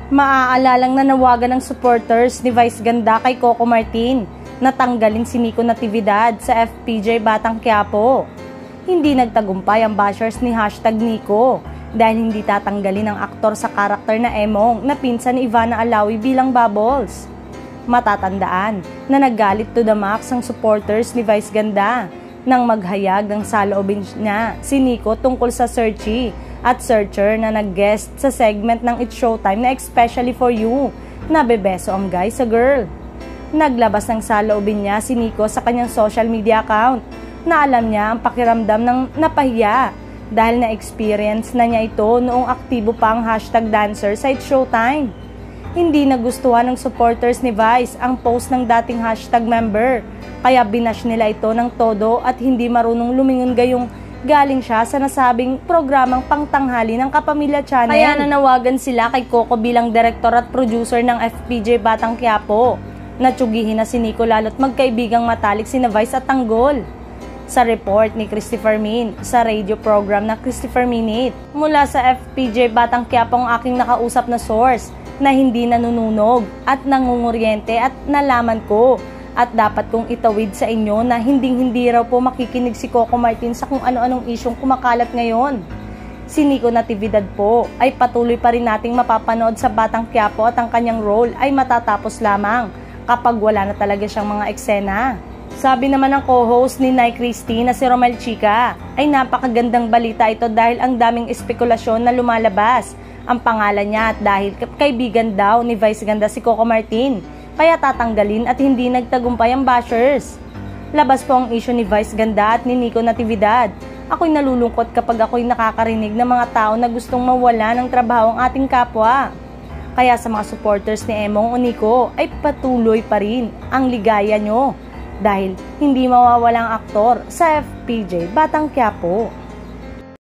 Maaalalang nanawagan ng supporters ni Vice Ganda kay Coco Martin na tanggalin si Nico Natividad sa FPJ Batang Quiapo. Hindi nagtagumpay ang bashers ni #Nico dahil hindi tatanggalin ang aktor sa karakter na Emong na pinsan ni Ivana Alawi bilang Bubbles. Matatandaan na naggalit to the max ang supporters ni Vice Ganda nang maghayag ng saloobin niya si Nico tungkol sa searchy at searcher na nag-guest sa segment ng It's Showtime na Especially For You na bebeso ang guy sa girl. Naglabas ng saloobin niya si Nico sa kanyang social media account na alam niya ang pakiramdam ng napahiya dahil na-experience na niya ito noong aktibo pa ang #dancer sa It's Showtime. Hindi nagustuhan ng supporters ni Vice ang post ng dating #member kaya binash nila ito ng todo at hindi marunong lumingon gayong galing siya sa nasabing programang pangtanghali ng Kapamilya Channel. Kaya nanawagan sila kay Coco bilang director at producer ng FPJ Batang Quiapo na tsugihin na si Nico lalo't magkaibigang matalik sina Vice at Tanggol. Sa report ni Christopher Min sa radio program na Christopher Minute, mula sa FPJ Batang Quiapo ang aking nakausap na source na hindi nanununog at nangunguryente at nalaman ko at dapat kong itawid sa inyo na hindi raw po makikinig si Coco Martin sa kung ano-anong isyong kumakalat ngayon. Si Nico Natividad po ay patuloy pa rin nating mapapanood sa Batang Quiapo at ang kanyang role ay matatapos lamang kapag wala na talaga siyang mga eksena. Sabi naman ng co-host ni Nay Christy na si Romel Chica ay napakagandang balita ito dahil ang daming espekulasyon na lumalabas ang pangalan niya at dahil kaibigan daw ni Vice Ganda si Coco Martin. Kaya tatanggalin at hindi nagtagumpay ang bashers. Labas po ang issue ni Vice Ganda at ni Nico Natividad. Ako'y nalulungkot kapag ako'y nakakarinig ng mga tao na gustong mawala ng trabaho ang ating kapwa. Kaya sa mga supporters ni Emong o Nico ay patuloy pa rin ang ligaya nyo dahil hindi mawawala ang aktor sa FPJ Batang Quiapo.